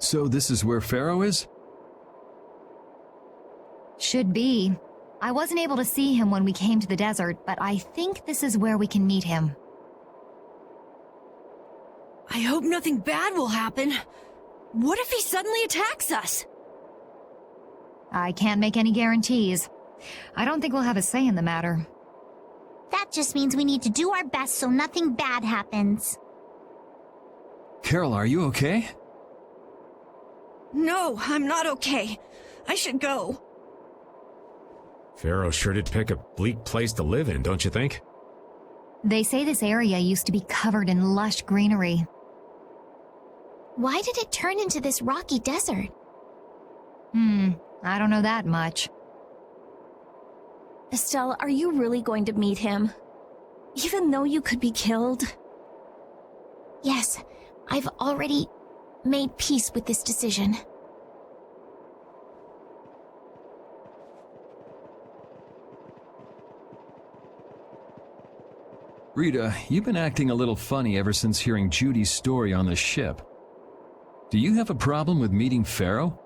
So this is where Phareoh is? Should be. I wasn't able to see him when we came to the desert, but I think this is where we can meet him. I hope nothing bad will happen. What if he suddenly attacks us? I can't make any guarantees. I don't think we'll have a say in the matter. That just means we need to do our best so nothing bad happens. Carol, are you okay? No, I'm not okay. I should go. Phareoh sure did pick a bleak place to live in, don't you think? They say this area used to be covered in lush greenery. Why did it turn into this rocky desert? I don't know that much. Estelle, are you really going to meet him? Even though you could be killed? Yes, I've already made peace with this decision. Rita, you've been acting a little funny ever since hearing Judy's story on the ship. Do you have a problem with meeting Phareoh?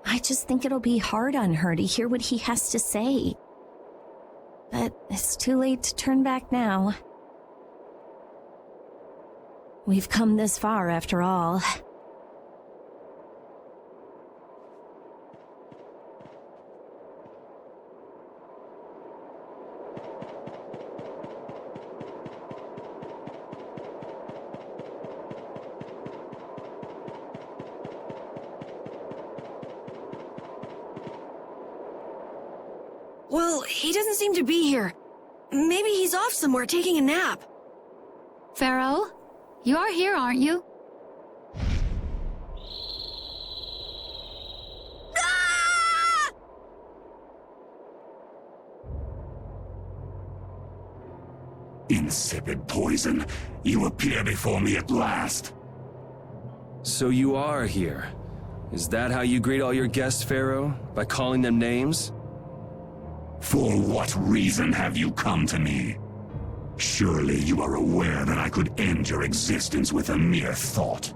I just think it'll be hard on her to hear what he has to say. But it's too late to turn back now. We've come this far after all. Well, he doesn't seem to be here. Maybe he's off somewhere taking a nap. Phareoh, you are here, aren't you? Ah! Insipid poison, you appear before me at last. So you are here. Is that how you greet all your guests, Phareoh? By calling them names? For what reason have you come to me? Surely you are aware that I could end your existence with a mere thought.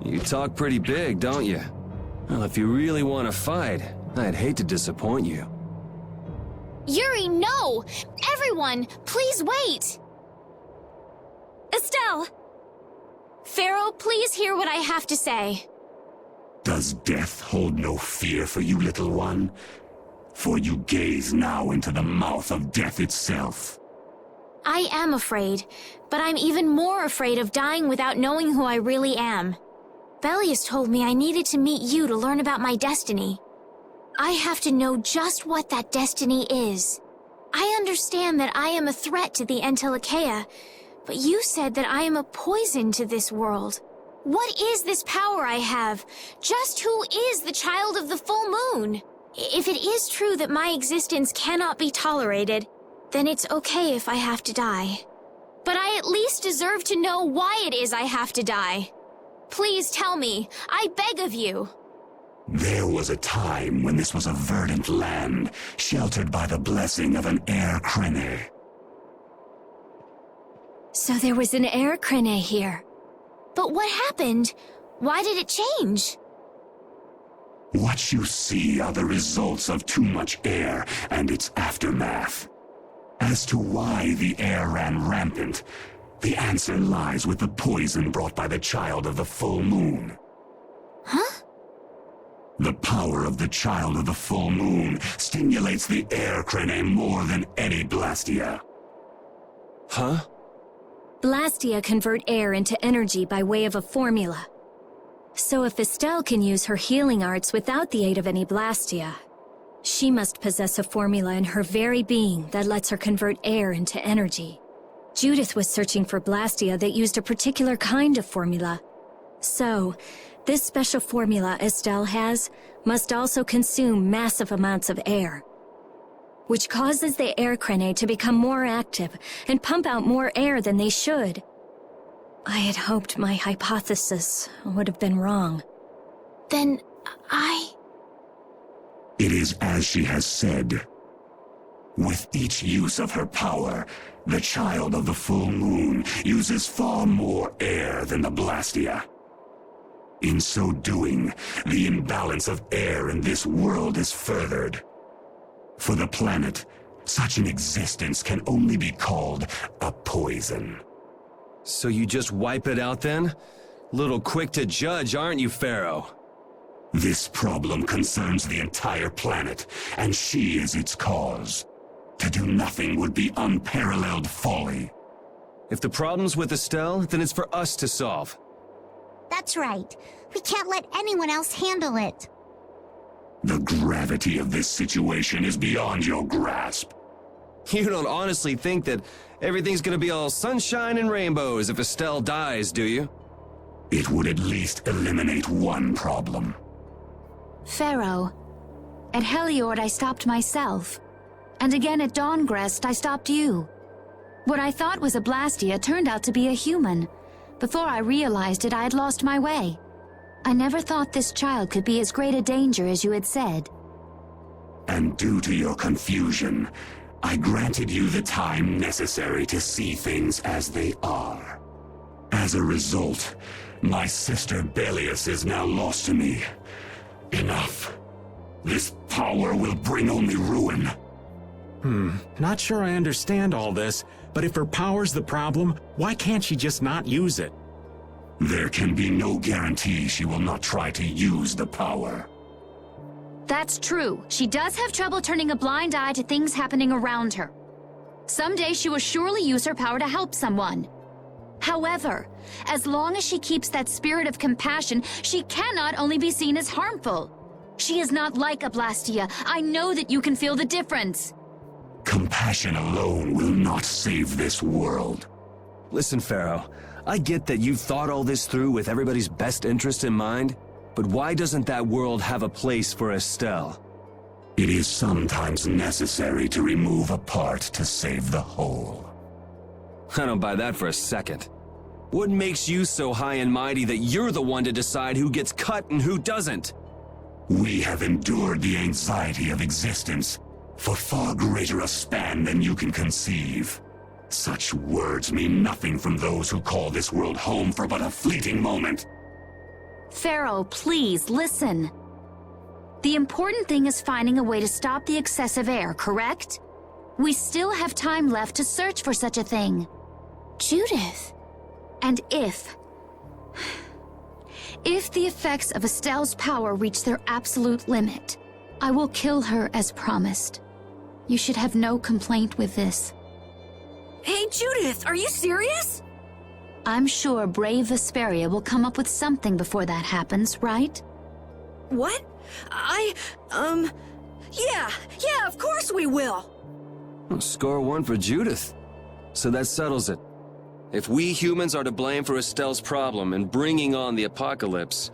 You talk pretty big, don't you? Well, if you really want to fight, I'd hate to disappoint you. Yuri, no! Everyone, please wait! Estelle! Phareoh, please hear what I have to say. Does death hold no fear for you, little one? For you gaze now into the mouth of death itself. I am afraid, but I'm even more afraid of dying without knowing who I really am. Belius told me I needed to meet you to learn about my destiny. I have to know just what that destiny is. I understand that I am a threat to the Entelikeia, but you said that I am a poison to this world. What is this power I have? Just who is the child of the full moon? If it is true that my existence cannot be tolerated, then it's okay if I have to die. But I at least deserve to know why it is I have to die. Please tell me, I beg of you. There was a time when this was a verdant land, sheltered by the blessing of an air crene. So there was an air crene here. But what happened? Why did it change? What you see are the results of too much air and its aftermath. As to why the air ran rampant, the answer lies with the poison brought by the child of the full moon. Huh? The power of the child of the full moon stimulates the air crene more than any blastia. Huh? Blastia convert air into energy by way of a formula. So if Estelle can use her healing arts without the aid of any blastia, she must possess a formula in her very being that lets her convert air into energy. Judith was searching for blastia that used a particular kind of formula. So, this special formula Estelle has must also consume massive amounts of air, which causes the air crene to become more active and pump out more air than they should. I had hoped my hypothesis would have been wrong. Then It is as she has said. With each use of her power, the child of the full moon uses far more air than the Blastia. In so doing, the imbalance of air in this world is furthered. For the planet, such an existence can only be called a poison. So you just wipe it out then? Little quick to judge, aren't you, Phareoh? This problem concerns the entire planet, and she is its cause. To do nothing would be unparalleled folly. If the problem's with Estelle, then it's for us to solve. That's right. We can't let anyone else handle it. The gravity of this situation is beyond your grasp. You don't honestly think that everything's gonna be all sunshine and rainbows if Estelle dies, do you? It would at least eliminate one problem. Phareoh, at Heliord I stopped myself. And again at Dawngrest I stopped you. What I thought was a Blastia turned out to be a human. Before I realized it, I had lost my way. I never thought this child could be as great a danger as you had said. And due to your confusion, I granted you the time necessary to see things as they are. As a result, my sister Belius is now lost to me. Enough. This power will bring only ruin. Not sure I understand all this, but if her power's the problem, why can't she just not use it? There can be no guarantee she will not try to use the power. That's true. She does have trouble turning a blind eye to things happening around her. Someday she will surely use her power to help someone. However, as long as she keeps that spirit of compassion, she cannot only be seen as harmful. She is not like a Blastia. I know that you can feel the difference. Compassion alone will not save this world. Listen, Phareoh, I get that you've thought all this through with everybody's best interest in mind, but why doesn't that world have a place for Estelle? It is sometimes necessary to remove a part to save the whole. I don't buy that for a second. What makes you so high and mighty that you're the one to decide who gets cut and who doesn't? We have endured the anxiety of existence for far greater a span than you can conceive. Such words mean nothing from those who call this world home for but a fleeting moment. Phareoh, please, listen. The important thing is finding a way to stop the excessive air, correct? We still have time left to search for such a thing. Judith. And if the effects of Estelle's power reach their absolute limit, I will kill her as promised. You should have no complaint with this. Hey, Judith, are you serious? I'm sure brave Vesperia will come up with something before that happens, right? What? Yeah, of course we will. Well, score one for Judith. So that settles it. If we humans are to blame for Estelle's problem and bringing on the apocalypse,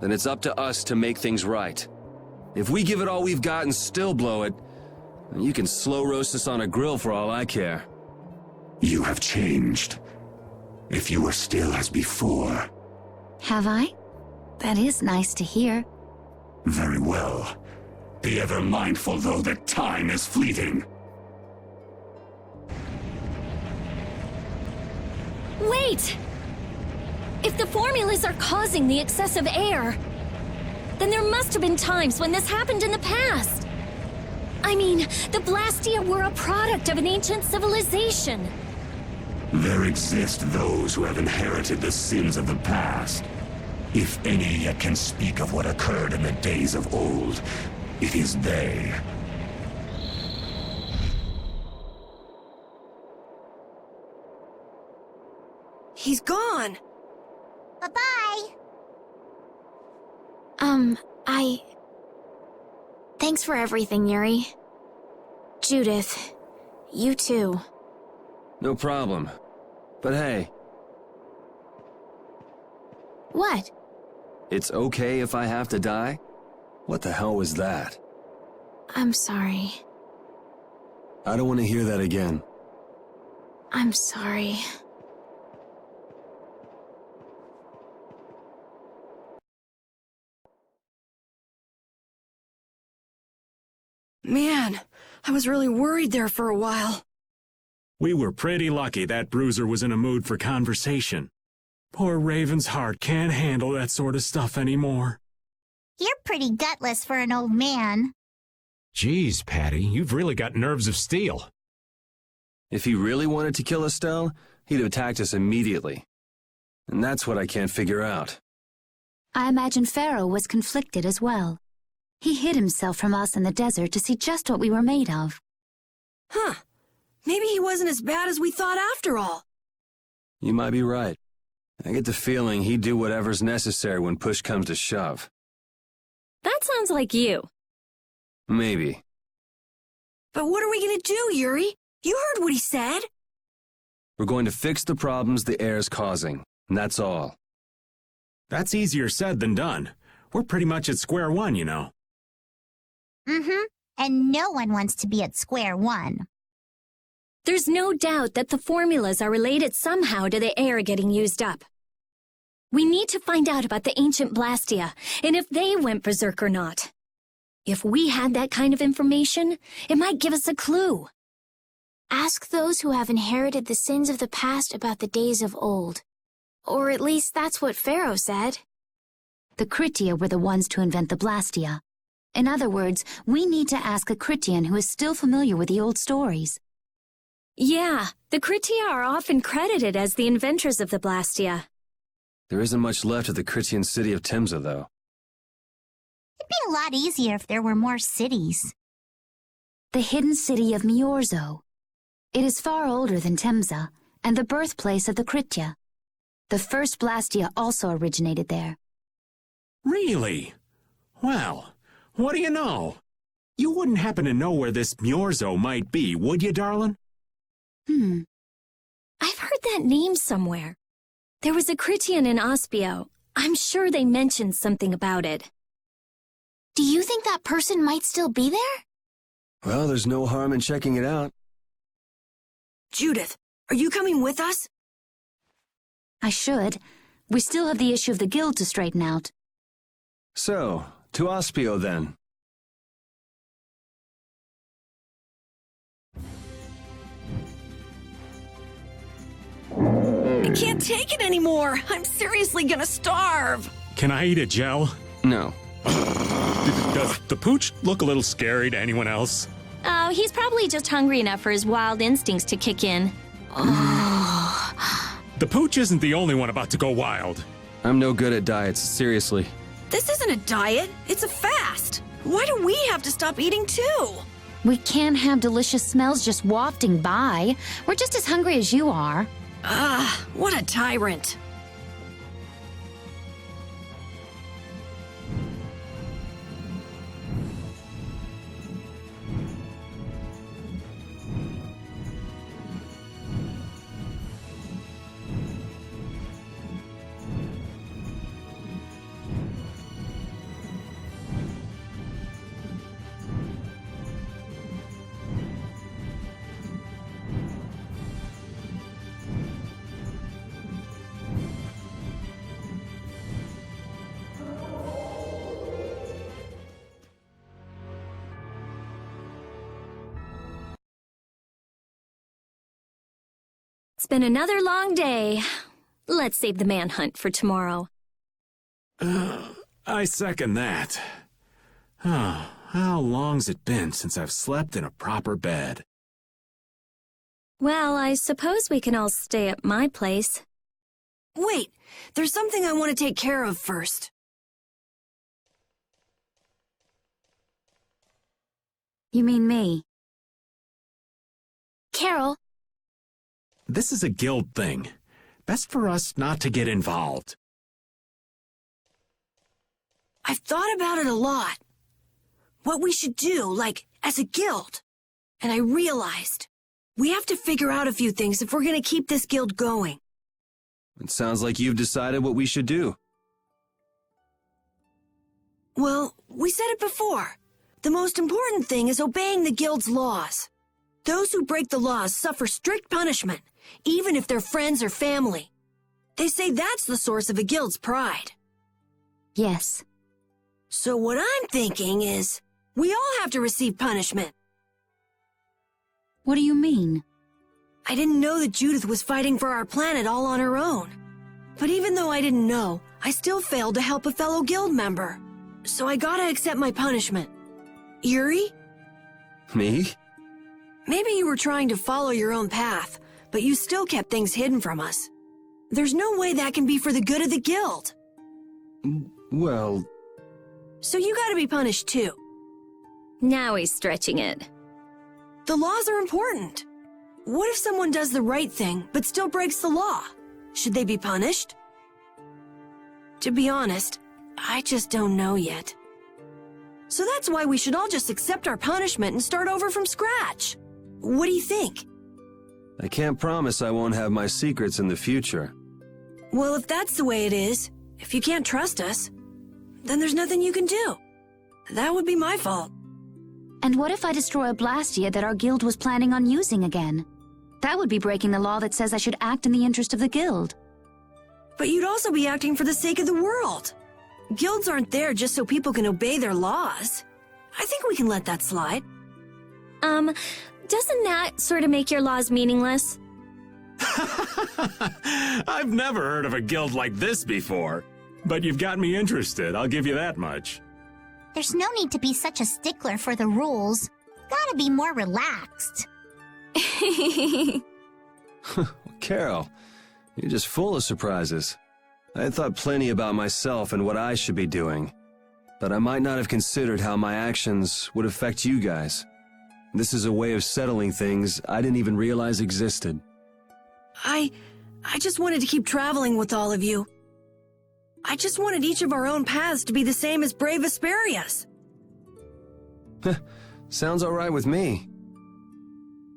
then it's up to us to make things right. If we give it all we've got and still blow it, you can slow roast us on a grill for all I care. You have changed. If you were still as before. Have I? That is nice to hear. Very well. Be ever mindful, though, that time is fleeting. Wait! If the formulas are causing the excessive air, then there must have been times when this happened in the past. I mean, the Blastia were a product of an ancient civilization. There exist those who have inherited the sins of the past. If any yet can speak of what occurred in the days of old, it is they. He's gone. Bye-bye. Thanks for everything, Yuri. Judith, you too. No problem. But hey, What? it's okay if I have to die? What the hell was that? I'm sorry. I don't want to hear that again. I'm sorry. Man, I was really worried there for a while. We were pretty lucky that bruiser was in a mood for conversation. Poor Raven's heart can't handle that sort of stuff anymore. You're pretty gutless for an old man. Geez, Patty, you've really got nerves of steel. If he really wanted to kill Estelle, he'd have attacked us immediately. And that's what I can't figure out. I imagine Phareoh was conflicted as well. He hid himself from us in the desert to see just what we were made of. Huh. Maybe he wasn't as bad as we thought after all. You might be right. I get the feeling he'd do whatever's necessary when push comes to shove. That sounds like you. Maybe. But what are we gonna do, Yuri? You heard what he said. We're going to fix the problems the air's causing, and that's all. That's easier said than done. We're pretty much at square one, you know. Mm-hmm. And no one wants to be at square one. There's no doubt that the formulas are related somehow to the air getting used up. We need to find out about the ancient Blastia, and if they went berserk or not. If we had that kind of information, it might give us a clue. Ask those who have inherited the sins of the past about the days of old. Or at least that's what Phareoh said. The Critia were the ones to invent the Blastia. In other words, we need to ask a Critian who is still familiar with the old stories. Yeah, the Critia are often credited as the inventors of the Blastia. There isn't much left of the Critian city of Temza, though. It'd be a lot easier if there were more cities. The hidden city of Miorzo. It is far older than Temza, and the birthplace of the Critia. The first Blastia also originated there. Really? Well, what do you know? You wouldn't happen to know where this Miorzo might be, would you, darling? I've heard that name somewhere. There was a Critian in Ospio. I'm sure they mentioned something about it. Do you think that person might still be there? Well, there's no harm in checking it out. Judith, are you coming with us? I should. We still have the issue of the guild to straighten out. So, to Ospio then. I can't take it anymore. I'm seriously gonna starve. Can I eat a gel? No. Does the pooch look a little scary to anyone else? Oh, he's probably just hungry enough for his wild instincts to kick in. The pooch isn't the only one about to go wild. I'm no good at diets, seriously. This isn't a diet, it's a fast. Why do we have to stop eating too? We can't have delicious smells just wafting by. We're just as hungry as you are. Ah, what a tyrant. It's been another long day. Let's save the manhunt for tomorrow. I second that. Oh, how long's it been since I've slept in a proper bed? Well, I suppose we can all stay at my place. Wait, there's something I want to take care of first. You mean me? Carol, This is a guild thing. Best for us not to get involved. I've thought about it a lot. What we should do, like, as a guild. And I realized, we have to figure out a few things if we're gonna keep this guild going. It sounds like you've decided what we should do. Well, we said it before. The most important thing is obeying the guild's laws. Those who break the laws suffer strict punishment, even if they're friends or family. They say that's the source of a guild's pride. Yes. So what I'm thinking is, We all have to receive punishment. What do you mean? I didn't know that Judith was fighting for our planet all on her own. But even though I didn't know, I still failed to help a fellow guild member. So I gotta accept my punishment. Yuri? Me? Maybe you were trying to follow your own path, but you still kept things hidden from us. There's no way that can be for the good of the guild. Well... So you gotta be punished too. Now he's stretching it. The laws are important. What if someone does the right thing, but still breaks the law? Should they be punished? To be honest, I just don't know yet. So that's why we should all just accept our punishment and start over from scratch. What do you think? I can't promise I won't have my secrets in the future. Well, if that's the way it is, if you can't trust us, then there's nothing you can do. That would be my fault. And what if I destroy a Blastia that our guild was planning on using again? That would be breaking the law that says I should act in the interest of the guild. But you'd also be acting for the sake of the world. Guilds aren't there just so people can obey their laws. I think we can let that slide. Doesn't that sort of make your laws meaningless? I've never heard of a guild like this before. But you've got me interested, I'll give you that much. There's no need to be such a stickler for the rules. Gotta be more relaxed. Carol, you're just full of surprises. I had thought plenty about myself and what I should be doing, but I might not have considered how my actions would affect you guys. This is a way of settling things I didn't even realize existed. I just wanted to keep traveling with all of you. I just wanted each of our own paths to be the same as brave Vesperia's. Sounds all right with me.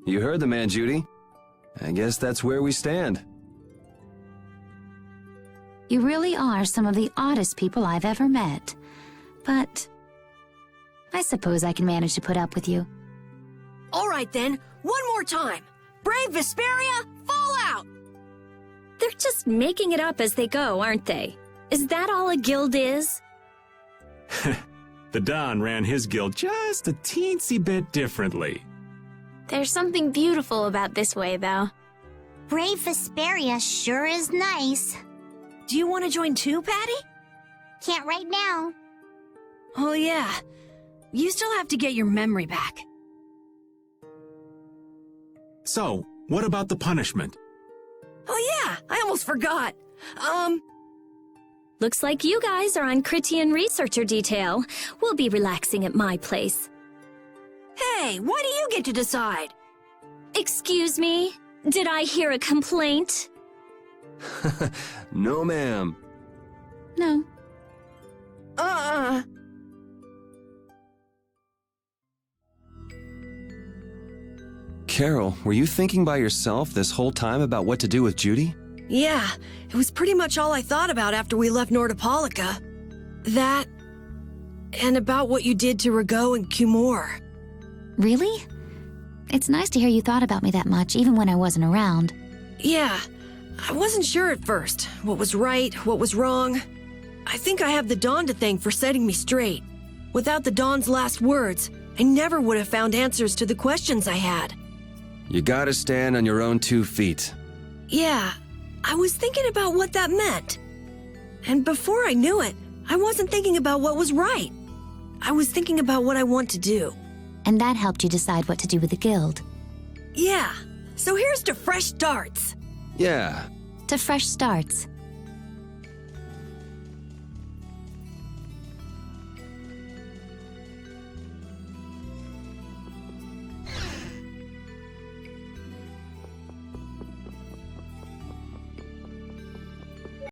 You heard the man, Judy. I guess that's where we stand. You really are some of the oddest people I've ever met. But I suppose I can manage to put up with you. All right then, one more time. Brave Vesperia, fall out! They're just making it up as they go, aren't they? Is that all a guild is? The Don ran his guild just a teensy bit differently. There's something beautiful about this way, though. Brave Vesperia sure is nice. Do you want to join too, Patty? Can't right now. Oh yeah, you still have to get your memory back. So, what about the punishment? Oh yeah, I almost forgot. Looks like you guys are on Critian researcher detail. We'll be relaxing at my place. Hey, why do you get to decide? Excuse me? Did I hear a complaint? No, ma'am. No. Carol, were you thinking by yourself this whole time about what to do with Judy? Yeah, it was pretty much all I thought about after we left Nordopolica. That, and about what you did to Rago and Cumore. Really? It's nice to hear you thought about me that much, even when I wasn't around. Yeah, I wasn't sure at first. What was right, what was wrong. I think I have the Dawn to thank for setting me straight. Without the Dawn's last words, I never would have found answers to the questions I had. You gotta stand on your own 2 feet. Yeah, I was thinking about what that meant. And before I knew it, I wasn't thinking about what was right. I was thinking about what I want to do. And that helped you decide what to do with the guild. Yeah, so here's to fresh starts. Yeah. To fresh starts.